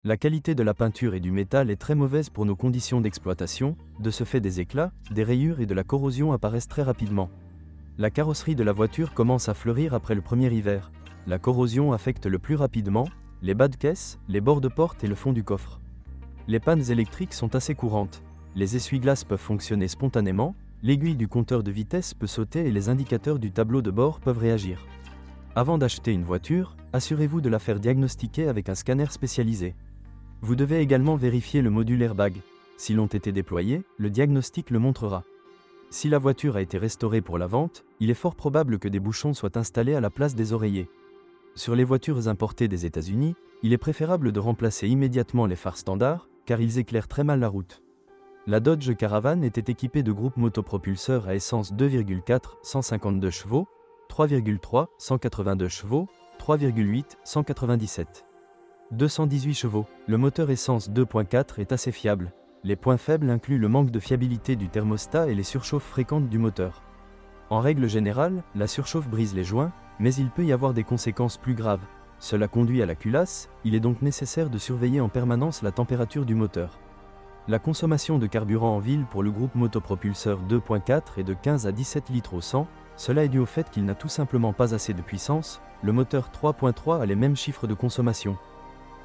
La qualité de la peinture et du métal est très mauvaise pour nos conditions d'exploitation, de ce fait des éclats, des rayures et de la corrosion apparaissent très rapidement. La carrosserie de la voiture commence à fleurir après le premier hiver. La corrosion affecte le plus rapidement les bas de caisse, les bords de porte et le fond du coffre. Les pannes électriques sont assez courantes. Les essuie-glaces peuvent fonctionner spontanément, l'aiguille du compteur de vitesse peut sauter et les indicateurs du tableau de bord peuvent réagir. Avant d'acheter une voiture, assurez-vous de la faire diagnostiquer avec un scanner spécialisé. Vous devez également vérifier le module airbag. S'ils ont été déployés, le diagnostic le montrera. Si la voiture a été restaurée pour la vente, il est fort probable que des bouchons soient installés à la place des oreillers. Sur les voitures importées des États-Unis, il est préférable de remplacer immédiatement les phares standards, car ils éclairent très mal la route. La Dodge Caravan était équipée de groupes motopropulseurs à essence 2,4, 152 chevaux, 3,3, 182 chevaux, 3,8, 197. 218 chevaux. Le moteur essence 2.4 est assez fiable. Les points faibles incluent le manque de fiabilité du thermostat et les surchauffes fréquentes du moteur. En règle générale, la surchauffe brise les joints, mais il peut y avoir des conséquences plus graves. Cela conduit à la culasse, il est donc nécessaire de surveiller en permanence la température du moteur. La consommation de carburant en ville pour le groupe motopropulseur 2.4 est de 15 à 17 litres au 100, cela est dû au fait qu'il n'a tout simplement pas assez de puissance, le moteur 3.3 a les mêmes chiffres de consommation.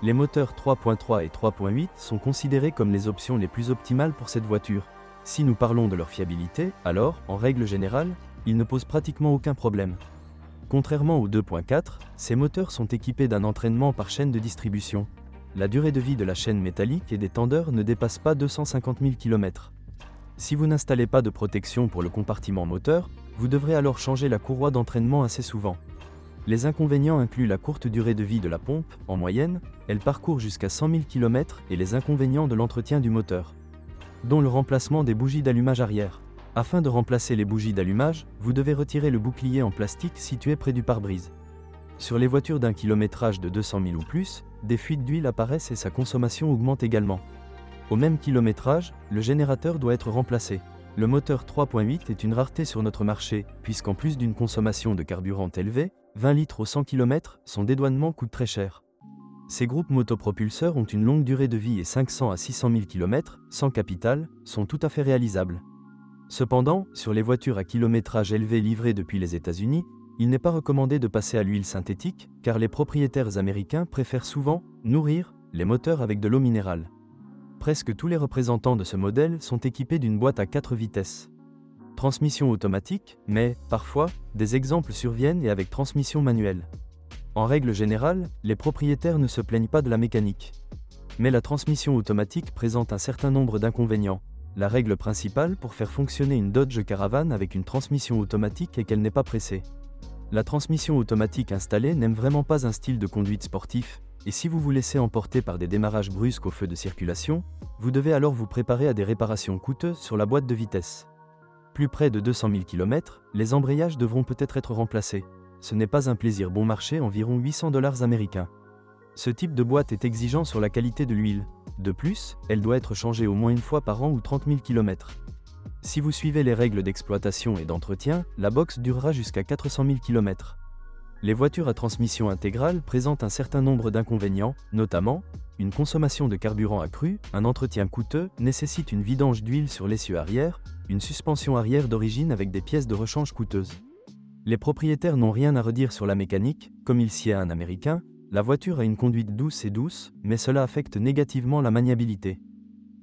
Les moteurs 3.3 et 3.8 sont considérés comme les options les plus optimales pour cette voiture. Si nous parlons de leur fiabilité, alors, en règle générale, ils ne posent pratiquement aucun problème. Contrairement aux 2.4, ces moteurs sont équipés d'un entraînement par chaîne de distribution. La durée de vie de la chaîne métallique et des tendeurs ne dépasse pas 250 000 km. Si vous n'installez pas de protection pour le compartiment moteur, vous devrez alors changer la courroie d'entraînement assez souvent. Les inconvénients incluent la courte durée de vie de la pompe, en moyenne, elle parcourt jusqu'à 100 000 km, et les inconvénients de l'entretien du moteur, dont le remplacement des bougies d'allumage arrière. Afin de remplacer les bougies d'allumage, vous devez retirer le bouclier en plastique situé près du pare-brise. Sur les voitures d'un kilométrage de 200 000 ou plus, des fuites d'huile apparaissent et sa consommation augmente également. Au même kilométrage, le générateur doit être remplacé. Le moteur 3.8 est une rareté sur notre marché, puisqu'en plus d'une consommation de carburant élevée, 20 litres au 100 km, son dédouanement coûte très cher. Ces groupes motopropulseurs ont une longue durée de vie et 500 à 600 000 km, sans capital, sont tout à fait réalisables. Cependant, sur les voitures à kilométrage élevé livrées depuis les États-Unis, il n'est pas recommandé de passer à l'huile synthétique, car les propriétaires américains préfèrent souvent nourrir les moteurs avec de l'eau minérale. Presque tous les représentants de ce modèle sont équipés d'une boîte à 4 vitesses. Transmission automatique, mais, parfois, des exemples surviennent et avec transmission manuelle. En règle générale, les propriétaires ne se plaignent pas de la mécanique. Mais la transmission automatique présente un certain nombre d'inconvénients. La règle principale pour faire fonctionner une Dodge Caravan avec une transmission automatique est qu'elle n'est pas pressée. La transmission automatique installée n'aime vraiment pas un style de conduite sportif, et si vous vous laissez emporter par des démarrages brusques au feu de circulation, vous devez alors vous préparer à des réparations coûteuses sur la boîte de vitesse. Plus près de 200 000 km, les embrayages devront peut-être être remplacés. Ce n'est pas un plaisir bon marché, environ 800 $ américains. Ce type de boîte est exigeant sur la qualité de l'huile. De plus, elle doit être changée au moins une fois par an ou 30 000 km. Si vous suivez les règles d'exploitation et d'entretien, la box durera jusqu'à 400 000 km. Les voitures à transmission intégrale présentent un certain nombre d'inconvénients, notamment une consommation de carburant accrue, un entretien coûteux, nécessite une vidange d'huile sur l'essieu arrière, une suspension arrière d'origine avec des pièces de rechange coûteuses. Les propriétaires n'ont rien à redire sur la mécanique, comme il sied à un Américain, la voiture a une conduite douce, mais cela affecte négativement la maniabilité.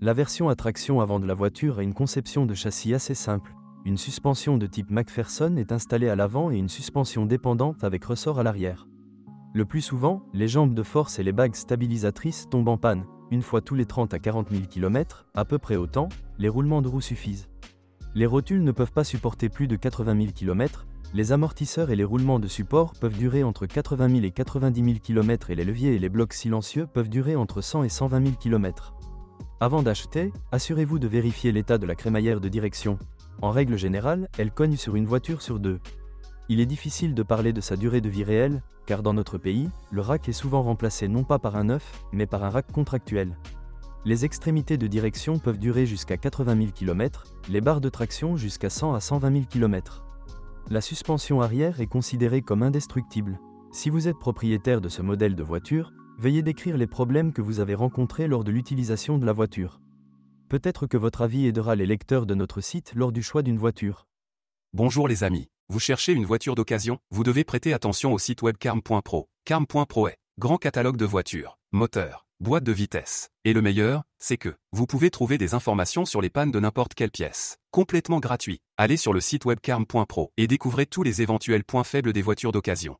La version à traction avant de la voiture a une conception de châssis assez simple. Une suspension de type McPherson est installée à l'avant et une suspension dépendante avec ressort à l'arrière. Le plus souvent, les jambes de force et les bagues stabilisatrices tombent en panne. Une fois tous les 30 à 40 000 km, à peu près autant, les roulements de roues suffisent. Les rotules ne peuvent pas supporter plus de 80 000 km, les amortisseurs et les roulements de support peuvent durer entre 80 000 et 90 000 km et les leviers et les blocs silencieux peuvent durer entre 100 et 120 000 km. Avant d'acheter, assurez-vous de vérifier l'état de la crémaillère de direction. En règle générale, elle cogne sur une voiture sur deux. Il est difficile de parler de sa durée de vie réelle, car dans notre pays, le rack est souvent remplacé non pas par un neuf, mais par un rack contractuel. Les extrémités de direction peuvent durer jusqu'à 80 000 km, les barres de traction jusqu'à 100 à 120 000 km. La suspension arrière est considérée comme indestructible. Si vous êtes propriétaire de ce modèle de voiture, Veuillez décrire les problèmes que vous avez rencontrés lors de l'utilisation de la voiture. Peut-être que votre avis aidera les lecteurs de notre site lors du choix d'une voiture. Bonjour les amis, vous cherchez une voiture d'occasion? Vous devez prêter attention au site web carm.pro. Carm.pro est grand catalogue de voitures, moteurs, boîtes de vitesse. Et le meilleur, c'est que vous pouvez trouver des informations sur les pannes de n'importe quelle pièce. Complètement gratuit. Allez sur le site web carm.pro et découvrez tous les éventuels points faibles des voitures d'occasion.